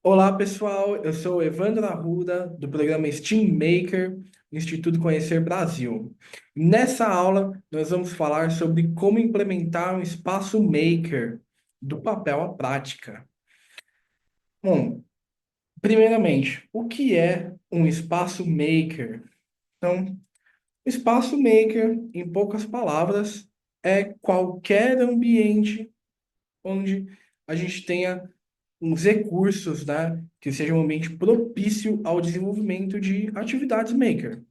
Olá, pessoal. Eu sou o Evandro Arruda, do programa Steam Maker, do Instituto Conhecer Brasil. Nessa aula, nós vamos falar sobre como implementar um espaço maker do papel à prática. Bom, primeiramente, o que é um espaço maker? Então, espaço maker, em poucas palavras, é qualquer ambiente onde a gente tenha uns recursos, né, que seja um ambiente propício ao desenvolvimento de atividades maker,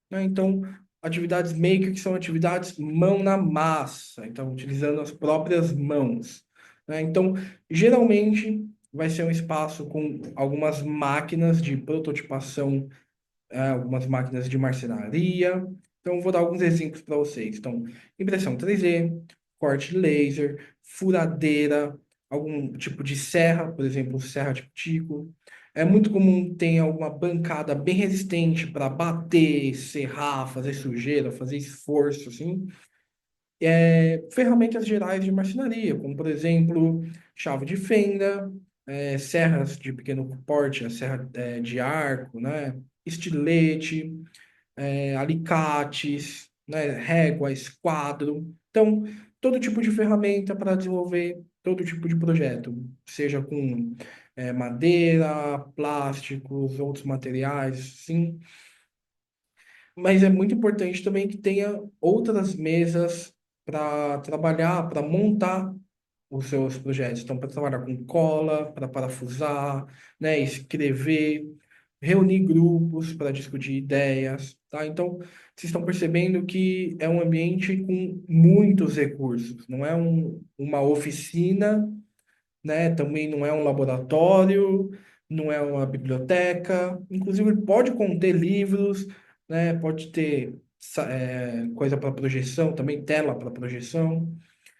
né? Então, atividades maker que são atividades mão na massa, então utilizando as próprias mãos, né? Então, geralmente vai ser um espaço com algumas máquinas de prototipação, algumas máquinas de marcenaria. Então, vou dar alguns exemplos para vocês. Então, impressão 3D, corte laser, furadeira, algum tipo de serra, por exemplo, serra de tico. É muito comum ter alguma bancada bem resistente para bater, serrar, fazer sujeira, fazer esforço, assim. Ferramentas gerais de marcenaria, como, por exemplo, chave de fenda, serras de pequeno porte, a serra, de arco, né? Estilete, alicates, né, régua, esquadro. Então, todo tipo de ferramenta para desenvolver todo tipo de projeto, seja com madeira, plásticos, outros materiais, sim. Mas é muito importante também que tenha outras mesas para trabalhar, para montar os seus projetos. Então, para trabalhar com cola, para parafusar, né, escrever, reunir grupos para discutir ideias, tá? Então, vocês estão percebendo que é um ambiente com muitos recursos, não é uma oficina, né? Também não é um laboratório, não é uma biblioteca. Inclusive, pode conter livros, né? Pode ter coisa para projeção, também tela para projeção.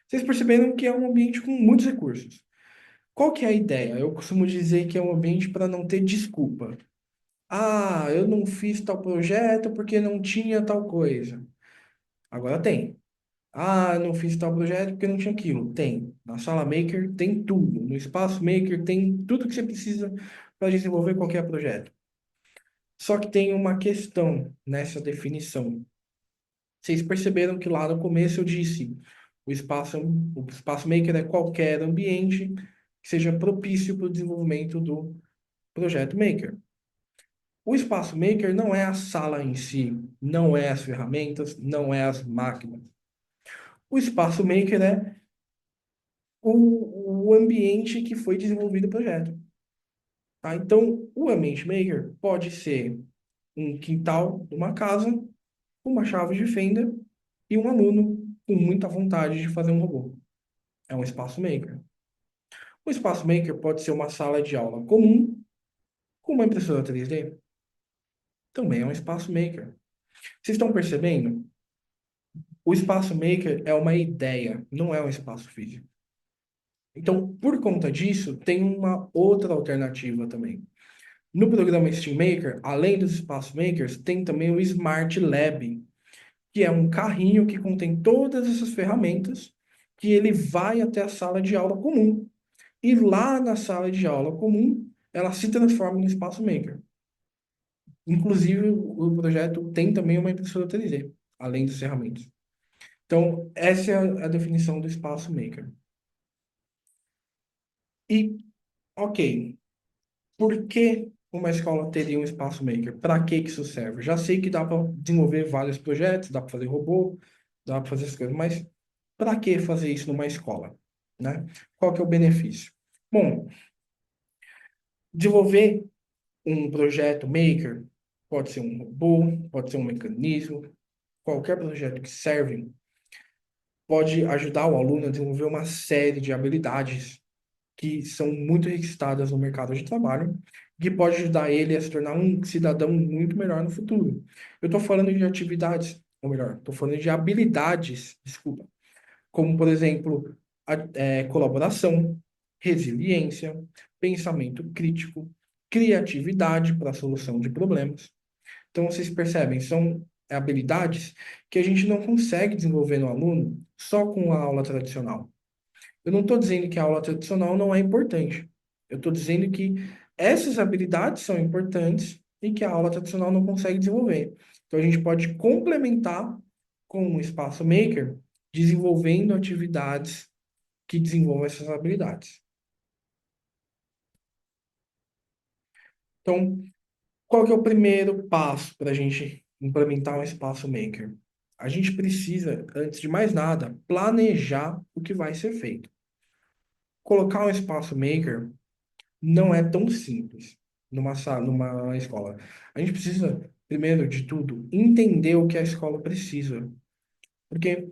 Vocês perceberam que é um ambiente com muitos recursos. Qual que é a ideia? Eu costumo dizer que é um ambiente para não ter desculpa. Ah, eu não fiz tal projeto porque não tinha tal coisa. Agora tem. Ah, eu não fiz tal projeto porque não tinha aquilo. Tem. Na sala Maker tem tudo. No espaço Maker tem tudo que você precisa para desenvolver qualquer projeto. Só que tem uma questão nessa definição. Vocês perceberam que lá no começo eu disse, o espaço maker é qualquer ambiente que seja propício para o desenvolvimento do projeto maker. O espaço maker não é a sala em si, não é as ferramentas, não é as máquinas. O espaço maker é o ambiente que foi desenvolvido o projeto, tá? Então, o ambiente maker pode ser um quintal de uma casa, uma chave de fenda e um aluno com muita vontade de fazer um robô. É um espaço maker. O espaço maker pode ser uma sala de aula comum com uma impressora 3D. Também é um espaço maker. Vocês estão percebendo? O espaço maker é uma ideia, não é um espaço físico. Então, por conta disso, tem uma outra alternativa também. No programa Steam Maker, além dos espaços makers, tem também o Smart Lab, que é um carrinho que contém todas essas ferramentas, que ele vai até a sala de aula comum. E lá na sala de aula comum, ela se transforma no espaço maker. Inclusive, o projeto tem também uma impressora 3D, além das ferramentas. Então, essa é a definição do espaço maker. E, ok, por que uma escola teria um espaço maker? Para que que isso serve? Já sei que dá para desenvolver vários projetos, dá para fazer robô, dá para fazer essas coisas, mas para que fazer isso numa escola, né? Qual que é o benefício? Bom, desenvolver um projeto maker pode ser um robô, pode ser um mecanismo, qualquer projeto que serve pode ajudar o aluno a desenvolver uma série de habilidades que são muito requisitadas no mercado de trabalho, que pode ajudar ele a se tornar um cidadão muito melhor no futuro. Eu estou falando de atividades, ou melhor, estou falando de habilidades, desculpa, como, por exemplo, colaboração, resiliência, pensamento crítico, criatividade para a solução de problemas. Então, vocês percebem, são habilidades que a gente não consegue desenvolver no aluno só com a aula tradicional. Eu não estou dizendo que a aula tradicional não é importante. Eu estou dizendo que Essas habilidades são importantes e que a aula tradicional não consegue desenvolver. Então, a gente pode complementar com o espaço maker, desenvolvendo atividades que desenvolvam essas habilidades. Então, qual que é o primeiro passo para a gente implementar um espaço maker? A gente precisa, antes de mais nada, planejar o que vai ser feito. Colocar um espaço maker não é tão simples numa escola. A gente precisa, primeiro de tudo, entender o que a escola precisa. Porque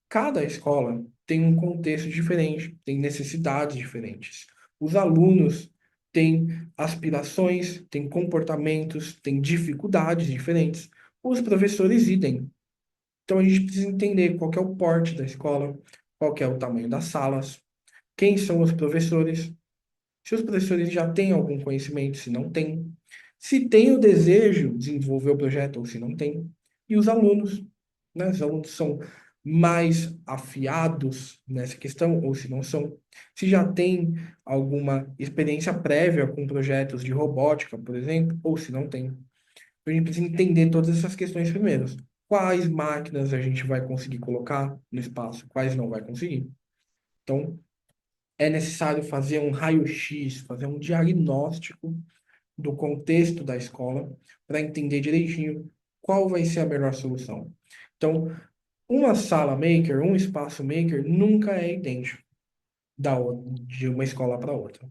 cada escola tem um contexto diferente, tem necessidades diferentes. Os alunos têm aspirações, têm comportamentos, têm dificuldades diferentes. Os professores idem. Então a gente precisa entender qual que é o porte da escola, qual que é o tamanho das salas, quem são os professores, se os professores já têm algum conhecimento, se não têm, se tem o desejo de desenvolver o projeto ou se não tem, e os alunos, né? Os alunos são mais afiados nessa questão ou se não são, se já tem alguma experiência prévia com projetos de robótica, por exemplo, ou se não tem. A gente precisa entender todas essas questões primeiro. Quais máquinas a gente vai conseguir colocar no espaço, quais não vai conseguir. Então, é necessário fazer um raio-x, fazer um diagnóstico do contexto da escola para entender direitinho qual vai ser a melhor solução. Então, uma sala maker, um espaço maker, nunca é idêntico de uma escola para outra.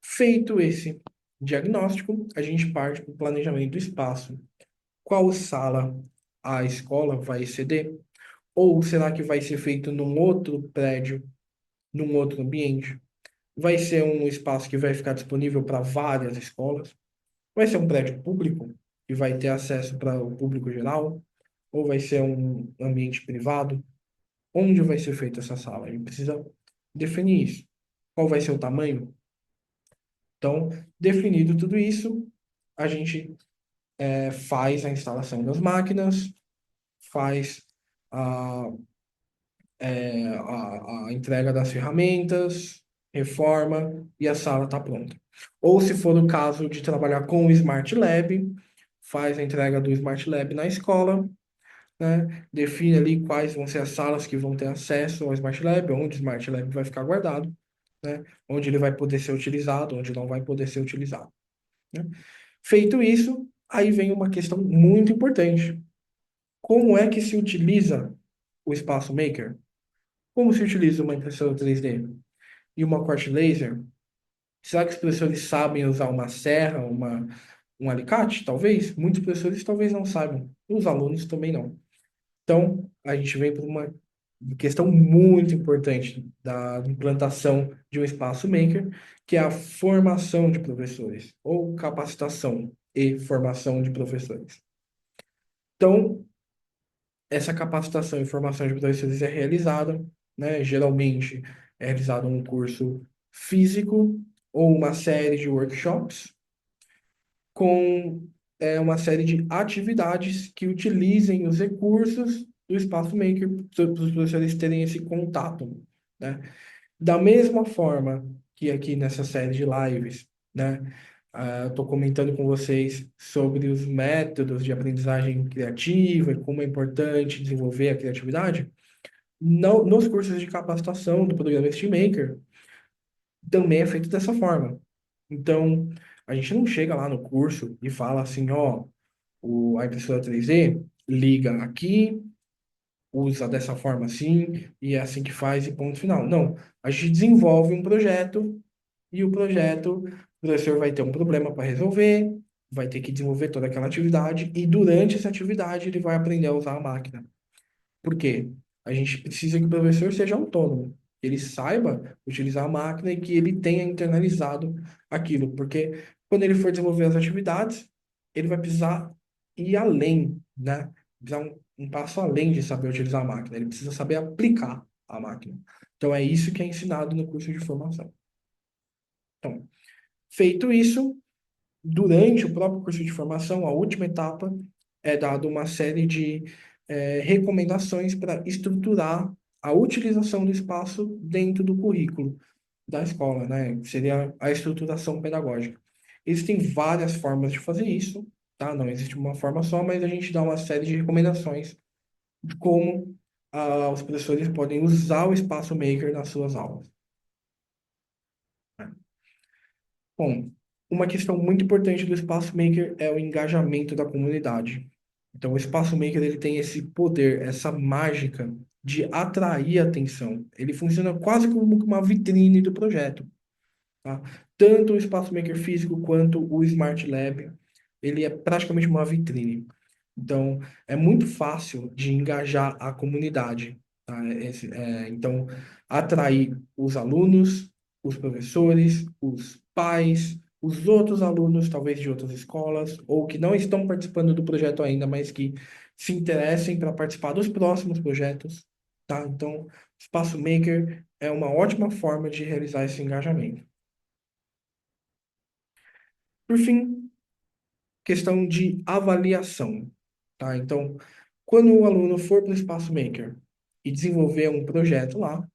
Feito esse diagnóstico, a gente parte para o planejamento do espaço. Qual sala a escola vai ceder? Ou será que vai ser feito num outro prédio, num outro ambiente? Vai ser um espaço que vai ficar disponível para várias escolas? Vai ser um prédio público e vai ter acesso para o público geral? Ou vai ser um ambiente privado? Onde vai ser feita essa sala? A gente precisa definir isso. Qual vai ser o tamanho? Então, definido tudo isso, a gente faz a instalação das máquinas, faz a, a entrega das ferramentas, reforma e a sala está pronta. Ou se for o caso de trabalhar com o Smart Lab, faz a entrega do Smart Lab na escola, né? Define ali quais vão ser as salas que vão ter acesso ao Smart Lab, onde o Smart Lab vai ficar guardado, né? Onde ele vai poder ser utilizado, onde não vai poder ser utilizado, né? Feito isso, aí vem uma questão muito importante. Como é que se utiliza o espaço maker? Como se utiliza uma impressora 3D e uma corte laser? Será que os professores sabem usar uma serra, um alicate? Talvez. Muitos professores talvez não saibam. Os alunos também não. Então, a gente vem para uma questão muito importante da implantação de um espaço maker, que é a formação de professores, ou capacitação e formação de professores. Então, essa capacitação e formação de professores é realizada, né? Geralmente é realizado um curso físico ou uma série de workshops com uma série de atividades que utilizem os recursos do Espaço Maker para os professores terem esse contato, né? Da mesma forma que aqui nessa série de lives, né? Estou comentando com vocês sobre os métodos de aprendizagem criativa e como é importante desenvolver a criatividade. Nos cursos de capacitação do programa SteamMaker, também é feito dessa forma. Então, a gente não chega lá no curso e fala assim, ó, a impressora 3D liga aqui, usa dessa forma assim, e é assim que faz e ponto final. Não, a gente desenvolve um projeto e o professor vai ter um problema para resolver, vai ter que desenvolver toda aquela atividade e durante essa atividade ele vai aprender a usar a máquina. Por quê? A gente precisa que o professor seja autônomo, que ele saiba utilizar a máquina e que ele tenha internalizado aquilo, porque quando ele for desenvolver as atividades, ele vai precisar ir além, né? Precisar um passo além de saber utilizar a máquina, ele precisa saber aplicar a máquina. Então é isso que é ensinado no curso de formação. Então, feito isso, durante o próprio curso de formação, a última etapa, é dado uma série de recomendações para estruturar a utilização do espaço dentro do currículo. da escola, né? Seria a estruturação pedagógica. Existem várias formas de fazer isso, tá? Não existe uma forma só, mas a gente dá uma série de recomendações de como os professores podem usar o espaço maker nas suas aulas. Bom, uma questão muito importante do espaço maker é o engajamento da comunidade. Então, o espaço maker ele tem esse poder, essa mágica de atrair atenção. Ele funciona quase como uma vitrine do projeto, tá? Tanto o espaço maker físico quanto o Smart Lab, ele é praticamente uma vitrine. Então, é muito fácil de engajar a comunidade, tá? Então, atrair os alunos, os professores, os pais, os outros alunos, talvez de outras escolas, ou que não estão participando do projeto ainda, mas que se interessem para participar dos próximos projetos, tá? Então, Espaço Maker é uma ótima forma de realizar esse engajamento. Por fim, questão de avaliação, tá? Então, quando o aluno for para o Espaço Maker e desenvolver um projeto lá,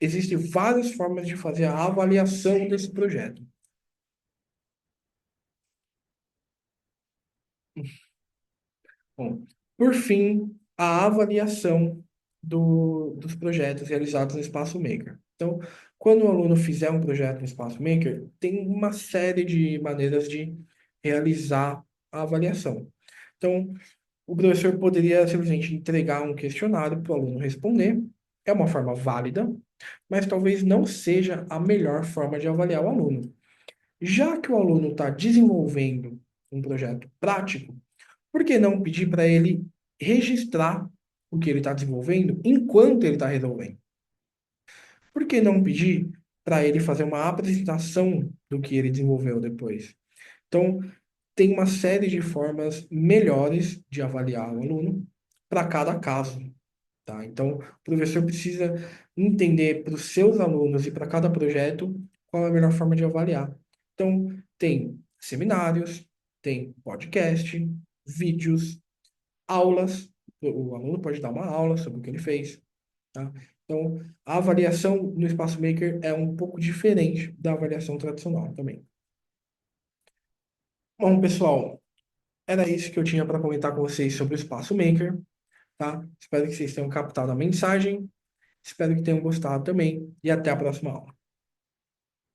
existem várias formas de fazer a avaliação desse projeto. Bom, por fim, a avaliação dos projetos realizados no Espaço Maker. Então, quando o aluno fizer um projeto no Espaço Maker, tem uma série de maneiras de realizar a avaliação. Então, o professor poderia simplesmente entregar um questionário para o aluno responder. É uma forma válida, mas talvez não seja a melhor forma de avaliar o aluno. Já que o aluno está desenvolvendo um projeto prático, por que não pedir para ele registrar o que ele está desenvolvendo enquanto ele está resolvendo? Por que não pedir para ele fazer uma apresentação do que ele desenvolveu depois? Então, tem uma série de formas melhores de avaliar o aluno para cada caso, tá? Então, o professor precisa entender para os seus alunos e para cada projeto qual é a melhor forma de avaliar. Então, tem seminários, tem podcast, vídeos, aulas. O aluno pode dar uma aula sobre o que ele fez, tá? Então, a avaliação no Espaço Maker é um pouco diferente da avaliação tradicional também. Bom, pessoal, era isso que eu tinha para comentar com vocês sobre o Espaço Maker, tá? Espero que vocês tenham captado a mensagem. Espero que tenham gostado também e até a próxima aula.